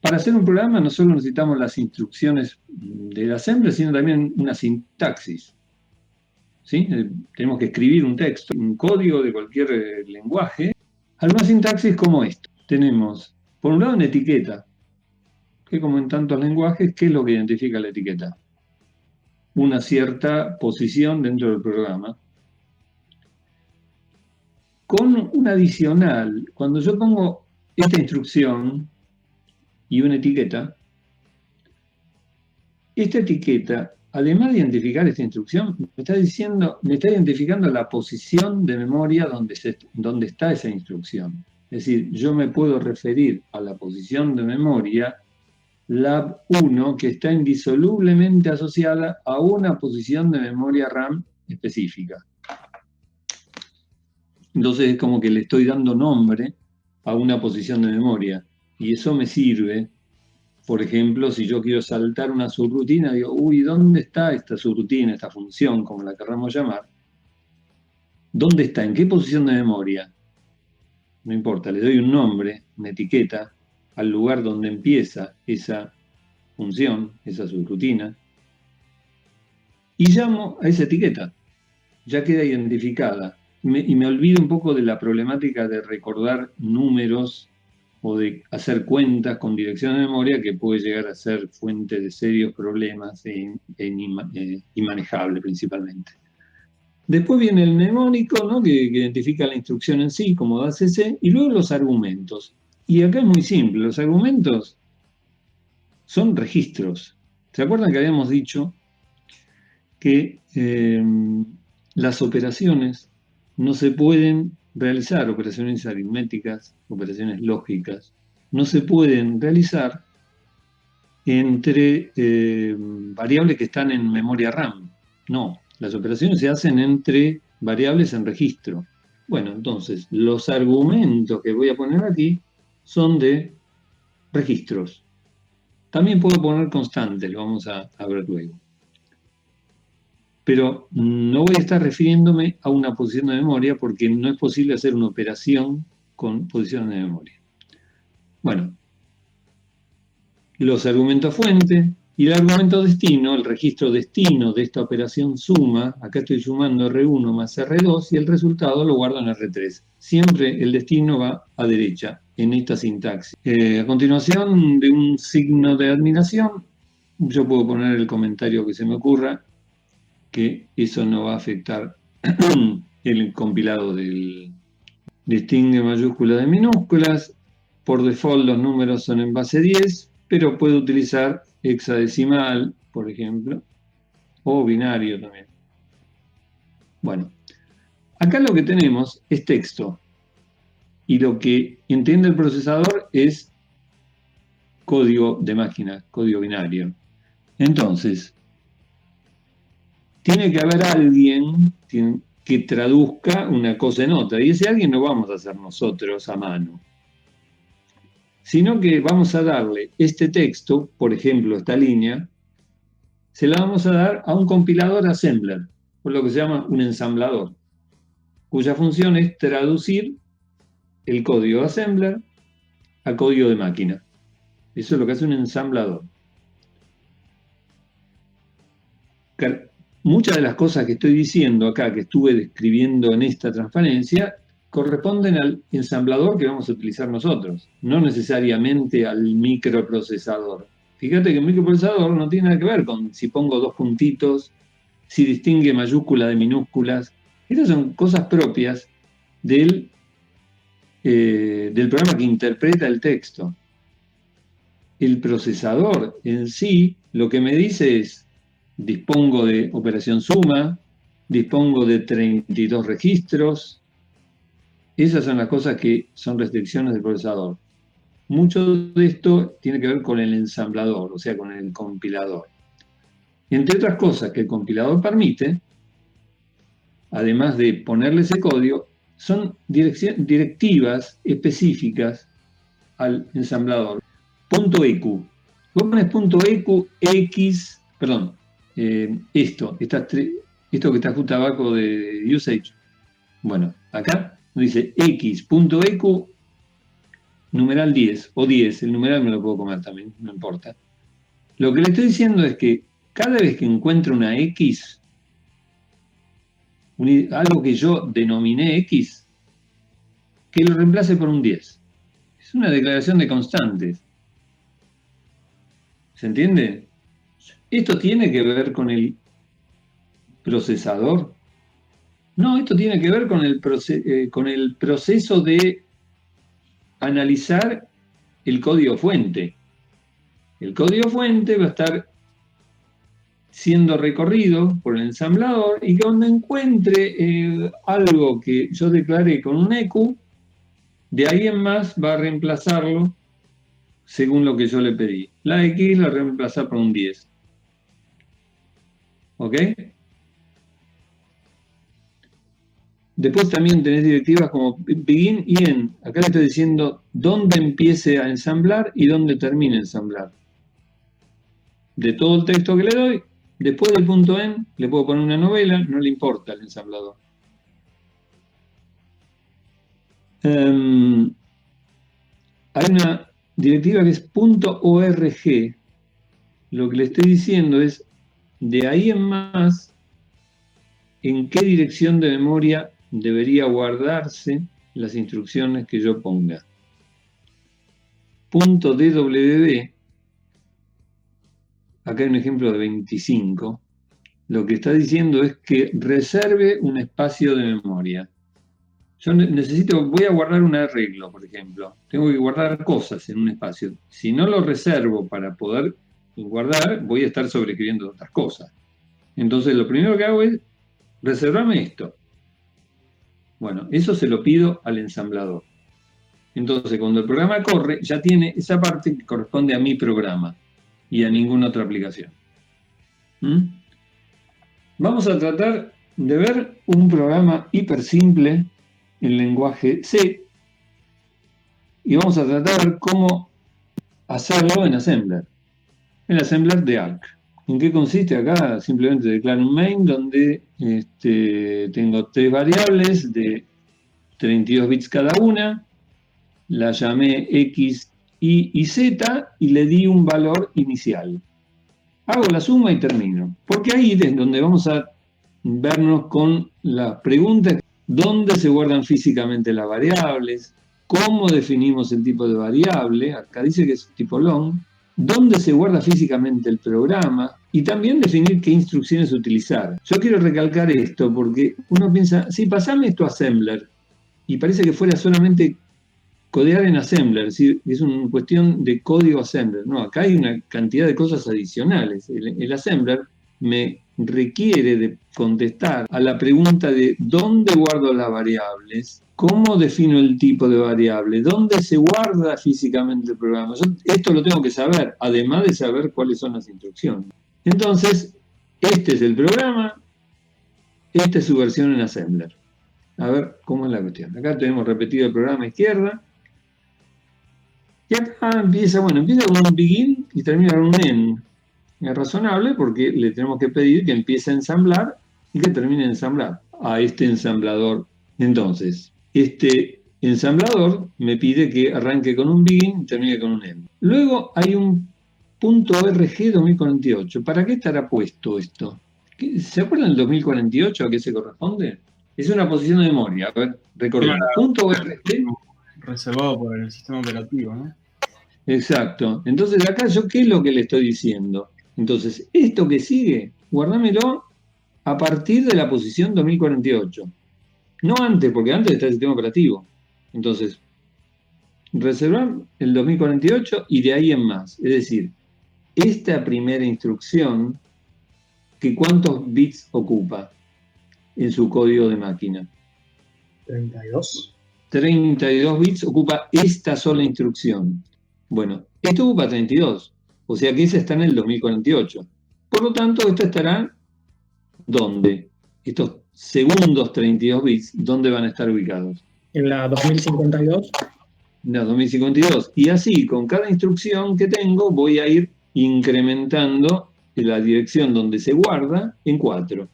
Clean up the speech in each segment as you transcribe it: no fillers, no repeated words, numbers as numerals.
para hacer un programa no solo necesitamos las instrucciones del assembler, sino también una sintaxis. ¿Sí? Tenemos que escribir un texto, un código de cualquier lenguaje. Algunas sintaxis como esto. Tenemos, por un lado, una etiqueta, que como en tantos lenguajes, ¿qué es lo que identifica la etiqueta? Una cierta posición dentro del programa. Con un adicional, cuando yo pongo esta instrucción y una etiqueta, esta etiqueta, además de identificar esta instrucción, me está identificando la posición de memoria donde está esa instrucción. Es decir, yo me puedo referir a la posición de memoria lab 1 que está indisolublemente asociada a una posición de memoria RAM específica. Entonces es como que le estoy dando nombre a una posición de memoria. Y eso me sirve, por ejemplo, si yo quiero saltar una subrutina, digo, uy, ¿dónde está esta subrutina, esta función, como la querramos llamar? ¿Dónde está? ¿En qué posición de memoria? No importa, le doy un nombre, una etiqueta, al lugar donde empieza esa función, esa subrutina, y llamo a esa etiqueta. Ya queda identificada. Y me olvido un poco de la problemática de recordar números o de hacer cuentas con dirección de memoria que puede llegar a ser fuente de serios problemas e inmanejable principalmente. Después viene el mnemónico, ¿no? que identifica la instrucción en sí como ACC, y luego los argumentos. Y acá es muy simple, los argumentos son registros. ¿Se acuerdan que habíamos dicho que las operaciones no se pueden realizar, operaciones aritméticas, operaciones lógicas, no se pueden realizar entre variables que están en memoria RAM? No, las operaciones se hacen entre variables en registro. Bueno, entonces, los argumentos que voy a poner aquí son de registros. También puedo poner constantes, lo vamos a ver luego. Pero no voy a estar refiriéndome a una posición de memoria porque no es posible hacer una operación con posición de memoria. Bueno, los argumentos fuente y el argumento destino, el registro destino de esta operación suma, acá estoy sumando R1 más R2 y el resultado lo guardo en R3. Siempre el destino va a derecha en esta sintaxis. A continuación de un signo de admiración, yo puedo poner el comentario que se me ocurra, que eso no va a afectar el compilado del distingue mayúsculas de minúsculas. Por default los números son en base 10, pero puedo utilizar hexadecimal, por ejemplo, o binario también. Bueno, acá lo que tenemos es texto, y lo que entiende el procesador es código de máquina, código binario. Entonces, tiene que haber alguien que traduzca una cosa en otra, y ese alguien no vamos a hacer nosotros a mano, sino que vamos a darle este texto, por ejemplo, esta línea, se la vamos a dar a un compilador assembler, por lo que se llama un ensamblador, cuya función es traducir el código de assembler a código de máquina. Eso es lo que hace un ensamblador. Muchas de las cosas que estoy diciendo acá, que estuve describiendo en esta transparencia, corresponden al ensamblador que vamos a utilizar nosotros, no necesariamente al microprocesador. Fíjate que el microprocesador no tiene nada que ver con si pongo dos puntitos, si distingue mayúsculas de minúsculas. Estas son cosas propias del programa que interpreta el texto. El procesador en sí lo que me dice es: dispongo de operación suma, dispongo de 32 registros. Esas son las cosas que son restricciones del procesador. Mucho de esto tiene que ver con el ensamblador, o sea, con el compilador. Entre otras cosas que el compilador permite, además de ponerle ese código, son directivas específicas al ensamblador. .eq. Vos pones .eq, x, perdón, esto que está justo abajo de usage. Bueno, acá dice x.eq numeral 10, o 10, el numeral me lo puedo comer también, no importa. Lo que le estoy diciendo es que cada vez que encuentro una X, algo que yo denominé X, que lo reemplace por un 10. Es una declaración de constantes. ¿Se entiende? ¿Esto tiene que ver con el procesador? No, esto tiene que ver con el proceso de analizar el código fuente. El código fuente va a estar siendo recorrido por el ensamblador y cuando encuentre algo que yo declaré con un EQ, de ahí en más va a reemplazarlo según lo que yo le pedí. La X la reemplaza por un 10. ¿Ok? Después también tenés directivas como begin y end. Acá le estoy diciendo dónde empiece a ensamblar y dónde termine a ensamblar. De todo el texto que le doy, después del punto end, le puedo poner una novela, no le importa al ensamblador. Hay una directiva que es .org. Lo que le estoy diciendo es, de ahí en más, en qué dirección de memoria debería guardarse las instrucciones que yo ponga. .dwb, acá hay un ejemplo de 25, lo que está diciendo es que reserve un espacio de memoria. Yo voy a guardar un arreglo, por ejemplo. Tengo que guardar cosas en un espacio. Si no lo reservo para poder guardar, voy a estar sobreescribiendo otras cosas. Entonces, lo primero que hago es reservarme esto. Bueno, eso se lo pido al ensamblador. Entonces, cuando el programa corre, ya tiene esa parte que corresponde a mi programa y a ninguna otra aplicación. Vamos a tratar de ver un programa hiper simple en lenguaje C y vamos a tratar de ver cómo hacerlo en Assembler. El Assembler de ARC. ¿En qué consiste acá? Simplemente declaro un main donde tengo 3 variables de 32 bits cada una, la llamé X, Y y Z y le di un valor inicial. Hago la suma y termino. Porque ahí es donde vamos a vernos con las preguntas: ¿dónde se guardan físicamente las variables? ¿Cómo definimos el tipo de variable? Acá dice que es tipo long. ¿Dónde se guarda físicamente el programa? Y también definir qué instrucciones utilizar. Yo quiero recalcar esto porque uno piensa, sí, pasame esto a Assembler. Y parece que fuera solamente codear en Assembler, es una cuestión de código Assembler. No, acá hay una cantidad de cosas adicionales. El Assembler me requiere de contestar a la pregunta de dónde guardo las variables, cómo defino el tipo de variable, dónde se guarda físicamente el programa. Esto lo tengo que saber, además de saber cuáles son las instrucciones. Entonces, este es el programa, esta es su versión en Assembler. A ver cómo es la cuestión. Acá tenemos repetido el programa a izquierda. Y acá empieza con un begin y termina con un end. Es razonable porque le tenemos que pedir que empiece a ensamblar y que termine de ensamblar a este ensamblador. Entonces, este ensamblador me pide que arranque con un begin y termine con un end. Luego hay un .org 2048. ¿Para qué estará puesto esto? ¿Se acuerdan del 2048 a qué se corresponde? Es una posición de memoria. A ver, recordemos. .org reservado por el sistema operativo, ¿no? Exacto. Entonces acá yo, ¿qué es lo que le estoy diciendo? Entonces, esto que sigue, guardámelo a partir de la posición 2048. No antes, porque antes está el sistema operativo. Entonces, reservar el 2048 y de ahí en más. Es decir, esta primera instrucción, que ¿cuántos bits ocupa en su código de máquina? 32. 32 bits ocupa esta sola instrucción. Bueno, esto ocupa 32, o sea que esa está en el 2048. Por lo tanto, esto estará, ¿dónde? Estos segundos 32 bits, ¿dónde van a estar ubicados? En la 2052. En la 2052. Y así, con cada instrucción que tengo, voy a ir incrementando la dirección donde se guarda en 4.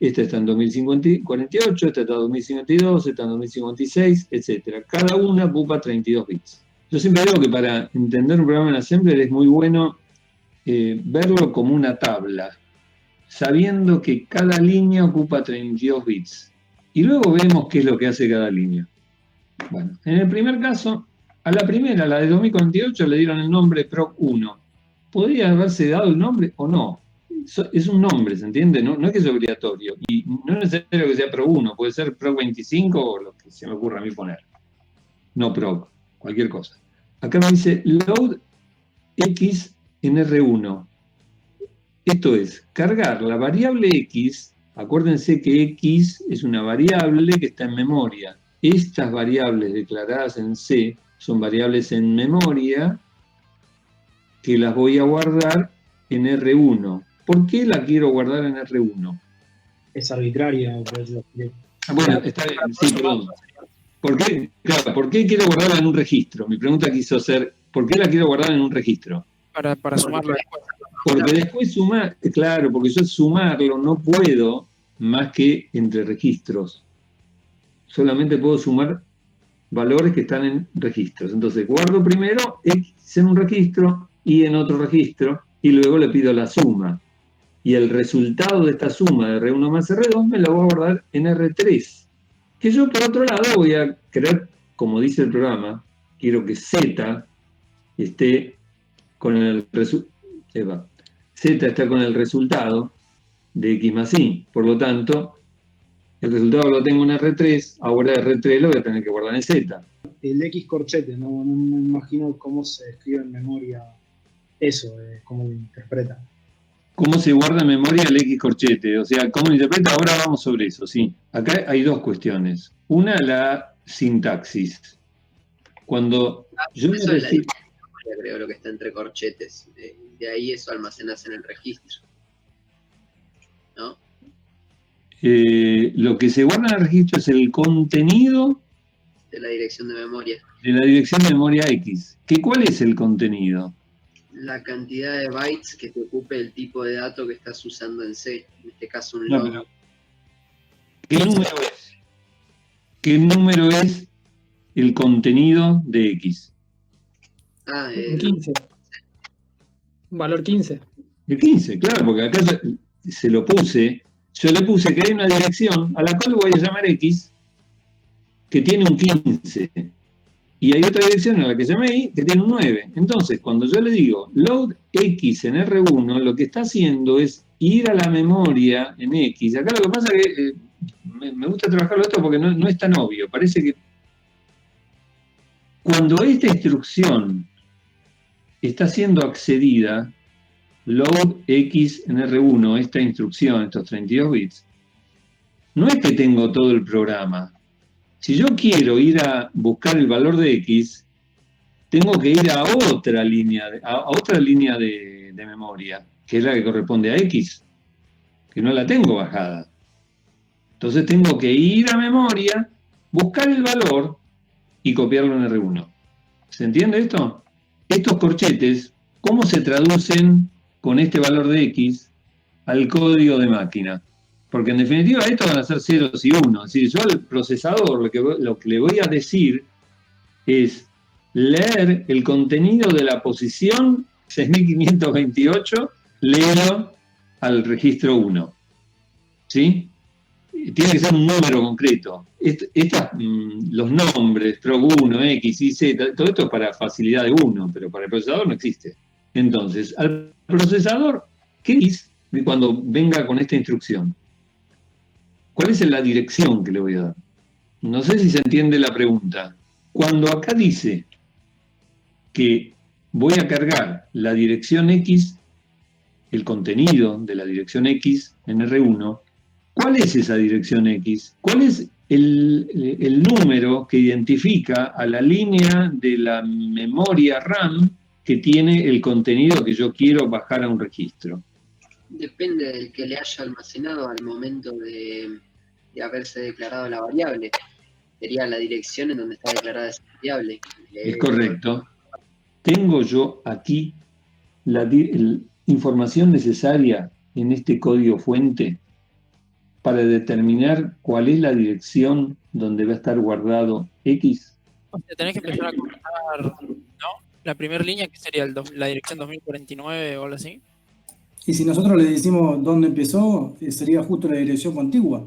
Esta está en 2048, esta está en 2052, esta en 2056, etc. Cada una ocupa 32 bits. Yo siempre digo que para entender un programa en Assembler es muy bueno verlo como una tabla, sabiendo que cada línea ocupa 32 bits. Y luego vemos qué es lo que hace cada línea. Bueno, en el primer caso, a la primera, la de 2048, le dieron el nombre PROC1. ¿Podría haberse dado el nombre o no? Es un nombre, ¿se entiende? No, no es que es obligatorio. Y no es necesario que sea PROC1, puede ser PROC25 o lo que se me ocurra a mí poner. No PROC, cualquier cosa. Acá me dice load X en R1. Esto es, cargar la variable X, acuérdense que X es una variable que está en memoria. Estas variables declaradas en C son variables en memoria que las voy a guardar en R1. ¿Por qué la quiero guardar en R1? Es arbitraria. Bueno, está bien, sí, perdón. ¿Por qué? Claro, ¿por qué quiero guardarla en un registro? Mi pregunta quiso ser, ¿por qué la quiero guardar en un registro? Para sumarlo después. Porque después sumar, claro, porque yo sumarlo no puedo más que entre registros. Solamente puedo sumar valores que están en registros. Entonces guardo primero X en un registro, Y en otro registro, y luego le pido la suma. Y el resultado de esta suma de R1 más R2 me la voy a guardar en R3. Que yo por otro lado voy a querer, como dice el programa, quiero que Z esté con el resultado. Z está con el resultado de X más Y. Por lo tanto, el resultado lo tengo en R3, ahora R3 lo voy a tener que guardar en Z. El X corchete, no me imagino cómo se escribe en memoria eso, cómo lo interpreta. ¿Cómo se guarda en memoria el X corchete? O sea, ¿cómo lo interpreta? Ahora vamos sobre eso, sí. Acá hay dos cuestiones. Una, la sintaxis. Cuando yo me Eso es la refiero... diferencia, creo, lo que está entre corchetes. De ahí eso almacenas en el registro. ¿No? Lo que se guarda en el registro es el contenido De la dirección de memoria. de la dirección de memoria X. ¿Cuál es el contenido? La cantidad de bytes que te ocupe el tipo de dato que estás usando en C. En este caso un No, log. pero ¿qué número es? ¿Qué número es el contenido de X? Ah, Un 15. Un valor 15. El 15, claro, porque acá se lo puse, yo le puse que hay una dirección a la cual voy a llamar X que tiene un 15. Y hay otra dirección a la que llamé Y que tiene un 9. Entonces, cuando yo le digo load X en R1, lo que está haciendo es ir a la memoria en X. Acá lo que pasa es que me gusta trabajarlo esto porque no es tan obvio. Parece que cuando esta instrucción está siendo accedida, load X en R1, esta instrucción, estos 32 bits, no es que tengo todo el programa. Si yo quiero ir a buscar el valor de X, tengo que ir a otra línea, de memoria, que es la que corresponde a X, que no la tengo bajada. Entonces tengo que ir a memoria, buscar el valor y copiarlo en R1. ¿Se entiende esto? Estos corchetes, ¿cómo se traducen con este valor de X al código de máquina? Porque en definitiva estos van a ser ceros y unos. Es decir, yo al procesador lo que le voy a decir es leer el contenido de la posición 6528, léelo al registro 1. ¿Sí? Tiene que ser un número concreto. Los nombres, PROC1, X, Y, Z, todo esto es para facilidad de uno, pero para el procesador no existe. Entonces, al procesador, ¿qué dice cuando venga con esta instrucción? ¿Cuál es la dirección que le voy a dar? No sé si se entiende la pregunta. Cuando acá dice que voy a cargar la dirección X, el contenido de la dirección X en R1, ¿cuál es esa dirección X? ¿Cuál es el número que identifica a la línea de la memoria RAM que tiene el contenido que yo quiero bajar a un registro? Depende del que le haya almacenado al momento de haberse declarado la variable. Sería la dirección en donde está declarada esa variable. Es correcto. Tengo yo aquí la información necesaria en este código fuente para determinar cuál es la dirección donde va a estar guardado X. O sea, tenés que empezar a contar, ¿no? La primera línea, que sería la dirección 2049 o algo así. Y si nosotros le decimos dónde empezó, sería justo la dirección contigua.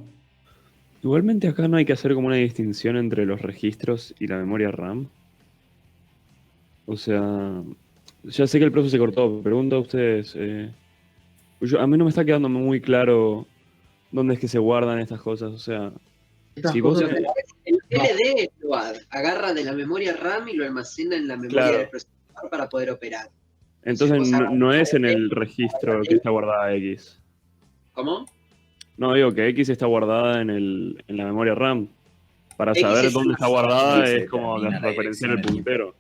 Igualmente acá no hay que hacer como una distinción entre los registros y la memoria RAM. O sea, ya sé que el profe se cortó, pregunto a ustedes. A mí no me está quedando muy claro dónde es que se guardan estas cosas. O sea, Estas si vos... cosas- El LD es LOAD, agarra de la memoria RAM y lo almacena en la memoria Claro. del procesador para poder operar. Entonces vos no es en el registro que está guardada X. ¿Cómo? No, digo que X está guardada en la memoria RAM. Para X saber es dónde una está guardada X es como determina la referenciar el dirección, puntero.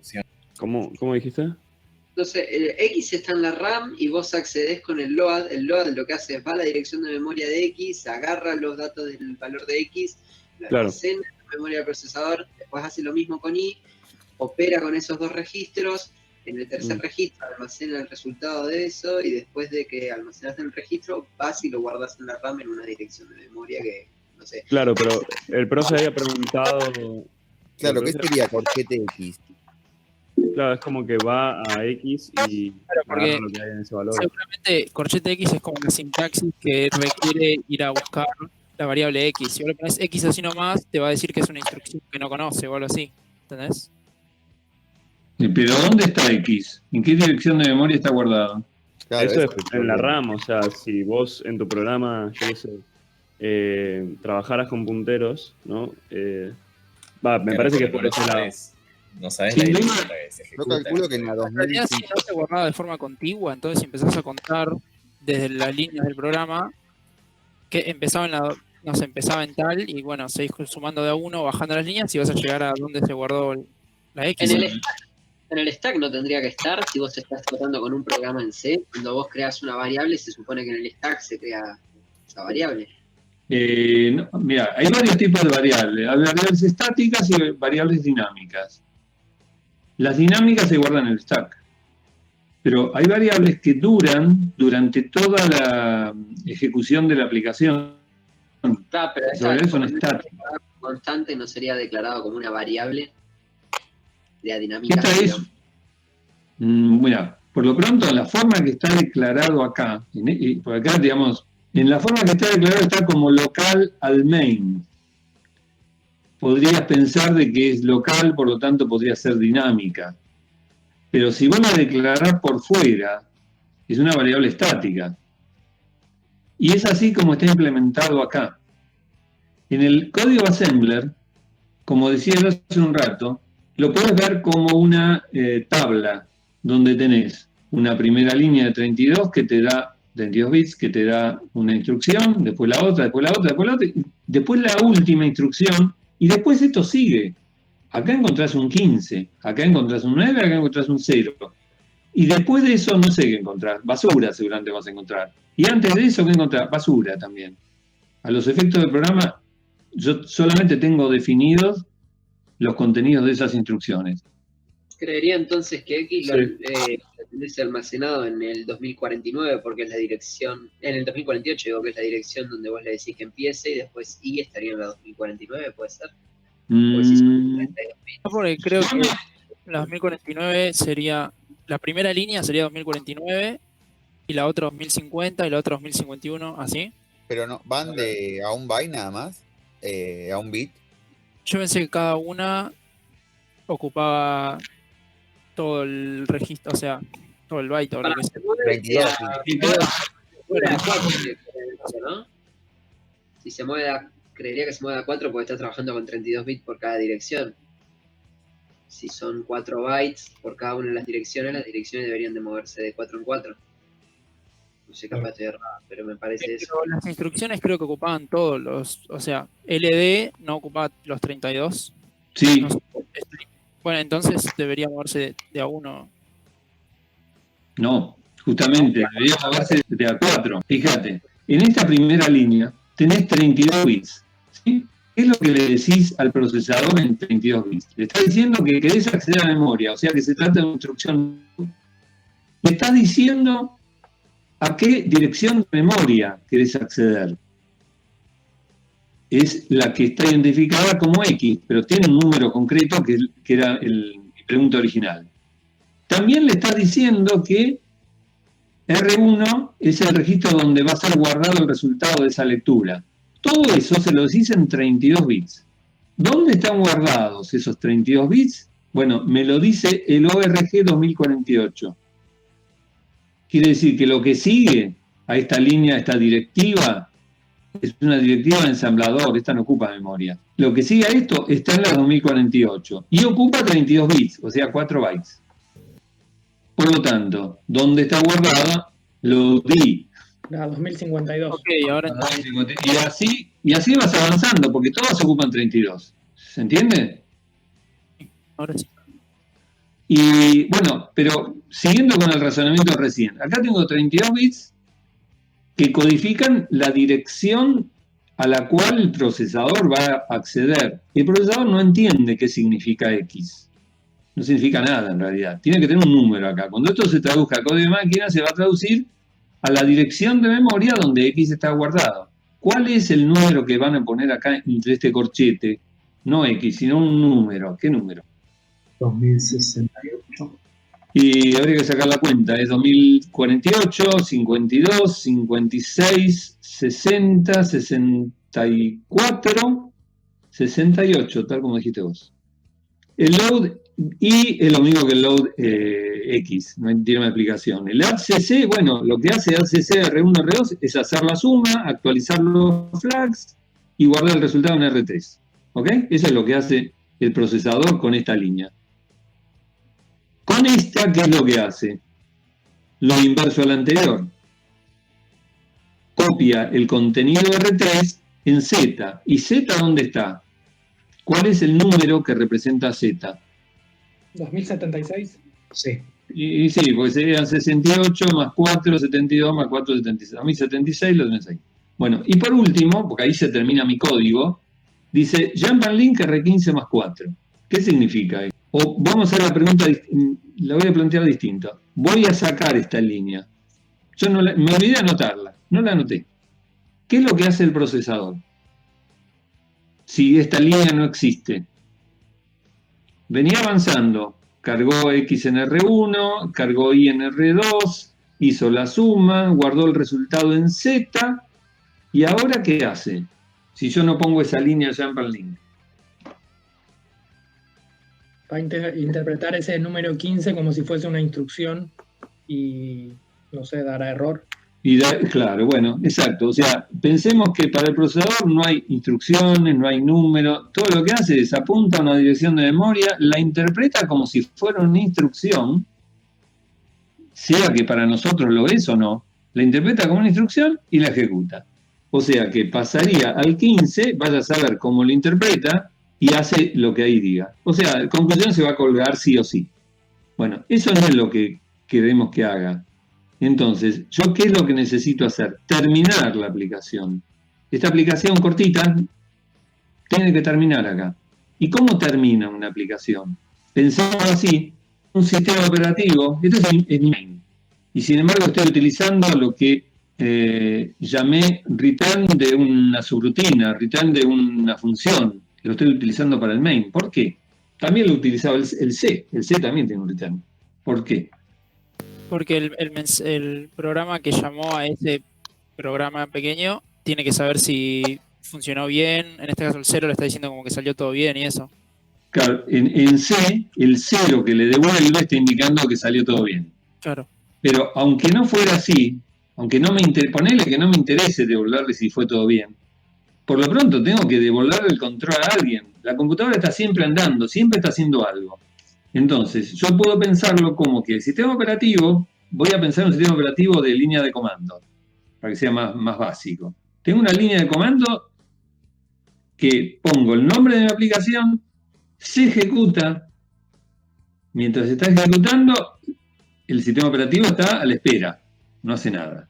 ¿Cómo dijiste? Entonces, X está en la RAM y vos accedes con el LOAD. El LOAD lo que hace es va a la dirección de memoria de X, agarra los datos del valor de X, lo Claro. almacena en la memoria del procesador, después hace lo mismo con Y, opera con esos dos registros, en el tercer registro almacena el resultado de eso y después de que almacenaste el registro, vas y lo guardas en la RAM en una dirección de memoria que, no sé. Claro, pero el profe había preguntado... Claro, el ¿qué profe- sería corchete X? Claro, es como que va a X y Claro, porque agarra lo que hay en ese valor. seguramente corchete X es como una sintaxis que requiere ir a buscar la variable X. Si vos le pones X así nomás, te va a decir que es una instrucción que no conoce o algo así. ¿Entendés? Pero ¿dónde está X? ¿En qué dirección de memoria está guardado? Claro, Eso ese es el en la problema. RAM, o sea, si vos en tu programa, yo qué sé, trabajaras con punteros, ¿no? Me parece que es por ese lado. No sabes Sin la duda. dirección que se Yo ejecuta. calculo que en la En realidad, si 2005. no se guardaba de forma contigua, entonces si empezás a contar desde las líneas del programa, que empezaba en la, no sé, empezaba en tal, y bueno, seguís sumando de a uno, bajando las líneas, y vas a llegar a donde se guardó la X. En el stack no tendría que estar si vos estás tratando con un programa en C. Cuando vos creas una variable, se supone que en el stack se crea esa variable. Mira, hay varios tipos de variables. Hay variables estáticas y variables dinámicas. Las dinámicas se guardan en el stack. Pero hay variables que duran durante toda la ejecución de la aplicación. Claro, pero Las variables son estáticas. constante no sería declarado como una variable de la dinámica. Esta es, mira, por lo pronto, en la forma que está declarado acá, por acá, digamos, en la forma que está declarado está como local al main. Podrías pensar de que es local, por lo tanto podría ser dinámica. Pero si vos la declarás por fuera, es una variable estática. Y es así como está implementado acá. En el código assembler, como decía yo hace un rato, lo puedes ver como una tabla donde tenés una primera línea de 32 que te da 32 bits, que te da una instrucción, después la otra, después la otra, después la otra, después la última instrucción, y después esto sigue. Acá encontrás un 15, acá encontrás un 9, acá encontrás un 0. Y después de eso no sé qué encontrar. Basura seguramente vas a encontrar. Y antes de eso, ¿qué encontrar? Basura también. A los efectos del programa, yo solamente tengo definidos los contenidos de esas instrucciones. Creería entonces que X Sí. lo tenés almacenado en el 2049 porque es la dirección, en el 2048 digo que es la dirección donde vos le decís que empiece y después Y estaría en la 2049, ¿puede ser? Porque si son 32 bits. Porque creo que la 2049 sería, la primera línea sería 2049, y la otra 2050, y la otra 2051, así. Pero no, van a un byte nada más, a un bit. Yo pensé que cada una ocupaba todo el registro, o sea, todo el byte o lo que sea. 32. Fuera de 4, ¿no? Si se mueve creería que se mueve a 4 porque está trabajando con 32 bits por cada dirección. Si son 4 bytes por cada una de las direcciones deberían de moverse de 4 en 4. No sé, capaz estoy errado, pero me parece eso. Pero las instrucciones creo que ocupaban todos los, o sea, LD no ocupaba los 32. Sí, No sé, bueno, entonces debería moverse de a uno. no, justamente, debería moverse de a 4. Fíjate, en esta primera línea tenés 32 bits. ¿Sí? ¿Qué es lo que le decís al procesador en 32 bits? Le estás diciendo que querés acceder a la memoria, o sea que se trata de una instrucción. Le estás diciendo a qué dirección de memoria querés acceder. es la que está identificada como X, pero tiene un número concreto que era mi pregunta original. También le está diciendo que R1 es el registro donde va a ser guardado el resultado de esa lectura. Todo eso se lo dice en 32 bits. ¿Dónde están guardados esos 32 bits? Bueno, me lo dice el ORG 2048. Quiere decir que lo que sigue a esta línea, a esta directiva, es una directiva de ensamblador, esta no ocupa memoria. Lo que sigue a esto está en la 2048 y ocupa 32 bits, o sea, 4 bytes. Por lo tanto, ¿dónde está guardada? Lo di. La 2052. Ok, ahora Y así vas avanzando, porque todas ocupan 32. ¿Se entiende? ahora sí. Y bueno, pero siguiendo con el razonamiento recién, acá tengo 32 bits que codifican la dirección a la cual el procesador va a acceder. El procesador no entiende qué significa X. No significa nada en realidad. Tiene que tener un número acá. Cuando esto se traduzca a código de máquina, se va a traducir a la dirección de memoria donde X está guardado. ¿Cuál es el número que van a poner acá entre este corchete? No X, sino un número. ¿Qué número? 2068. Y habría que sacar la cuenta. Es 2048, 52, 56, 60, 64, 68, tal como dijiste vos. El load y es lo mismo que el load X, no tiene una explicación. El ADCC, bueno, lo que hace ADCC R1, R2 es hacer la suma, actualizar los flags y guardar el resultado en R3. ¿Ok? Eso es lo que hace el procesador con esta línea. Con esta, ¿qué es lo que hace? Lo inverso al anterior. Copia el contenido R3 en Z. ¿Y Z dónde está? ¿Cuál es el número que representa Z? 2076. Sí. Y sí, pues serían 68 más 4, 72 más 4, 76. A mí 76 lo tenés ahí. Bueno, y por último, porque ahí se termina mi código, dice jump and link R15 más 4. ¿Qué significa? O vamos a hacer la pregunta, la voy a plantear distinta. Voy a sacar esta línea. Yo me olvidé de anotarla, no la anoté. ¿Qué es lo que hace el procesador? Si esta línea no existe. Venía avanzando, cargó X en R1, cargó Y en R2, hizo la suma, guardó el resultado en Z, ¿y ahora qué hace? Si yo no pongo esa línea jump and link. Va a interpretar ese número 15 como si fuese una instrucción y, no sé, dará error. Claro, bueno, exacto. O sea, pensemos que para el procesador no hay instrucciones, no hay números. Todo lo que hace es apunta a una dirección de memoria, la interpreta como si fuera una instrucción, sea que para nosotros lo es o no, la interpreta como una instrucción y la ejecuta. O sea que pasaría al 15, vaya a saber cómo lo interpreta y hace lo que ahí diga. O sea, en conclusión se va a colgar sí o sí. Bueno, eso no es lo que queremos que haga. Entonces, ¿yo qué es lo que necesito hacer? Terminar la aplicación. Esta aplicación cortita tiene que terminar acá. ¿Y cómo termina una aplicación? Pensamos así, un sistema operativo, esto es mi main. Y sin embargo estoy utilizando lo que llamé return de una subrutina, return de una función. Lo estoy utilizando para el main. ¿Por qué? También lo utilizaba el C. El C también tiene un return. ¿Por qué? Porque el programa que llamó a ese programa pequeño tiene que saber si funcionó bien. En este caso el 0 le está diciendo como que salió todo bien y eso. Claro, en C, el 0 que le devuelve está indicando que salió todo bien. Claro. Pero aunque no fuera así, aunque no me ponele que no me interese devolverle si fue todo bien, por lo pronto tengo que devolverle el control a alguien. La computadora está siempre andando, siempre está haciendo algo. Entonces, yo puedo pensarlo como que el sistema operativo, voy a pensar en un sistema operativo de línea de comando, para que sea más básico. Tengo una línea de comando que pongo el nombre de mi aplicación, se ejecuta, mientras se está ejecutando, el sistema operativo está a la espera, no hace nada.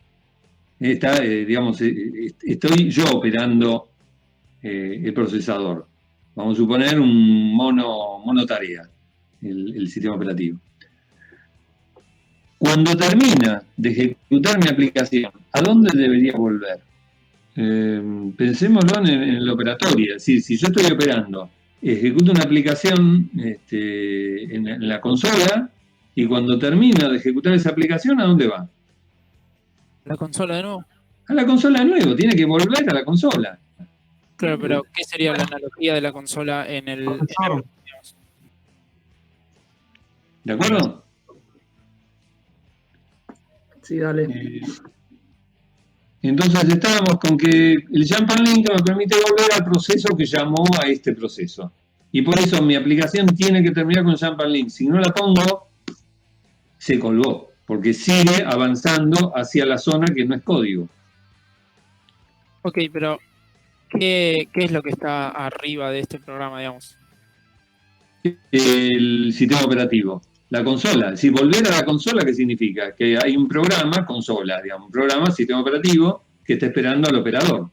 Está, digamos, estoy yo operando el procesador. Vamos a suponer un mono tarea. El sistema operativo. Cuando termina de ejecutar mi aplicación, ¿a dónde debería volver? Pensémoslo en la operatoria. Si yo estoy operando, ejecuto una aplicación en la consola y cuando termino de ejecutar esa aplicación, ¿a dónde va? ¿La consola de nuevo? A la consola de nuevo, tiene que volver a la consola. Claro, pero ¿qué sería la analogía de la consola en el digamos? ¿De acuerdo? Sí, dale. Entonces estábamos con que el jump and link me permite volver al proceso que llamó a este proceso. Y por eso mi aplicación tiene que terminar con jump and link. Si no la pongo, se colgó, porque sigue avanzando hacia la zona que no es código. Ok, pero ¿qué es lo que está arriba de este programa, digamos? El sistema operativo. La consola. Si volver a la consola, ¿qué significa? Que hay un programa, consola, digamos, un programa, sistema operativo, que está esperando al operador.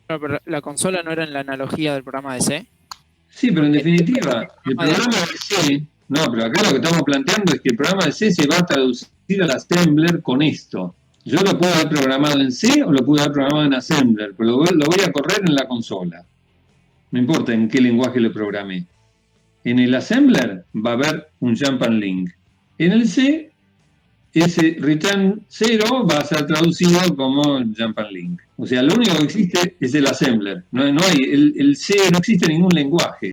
Claro, pero la consola no era en la analogía del programa de C. Sí, pero en definitiva, el programa de C, no, pero acá lo que estamos planteando es que el programa de C se va a traducir al assembler con esto. Yo lo puedo haber programado en C o lo puedo haber programado en assembler, pero lo voy a correr en la consola. No importa en qué lenguaje lo programé. En el assembler va a haber un jump and link. En el C, ese return 0 va a ser traducido como jump and link. O sea, lo único que existe es el assembler. No hay, el C no existe ningún lenguaje.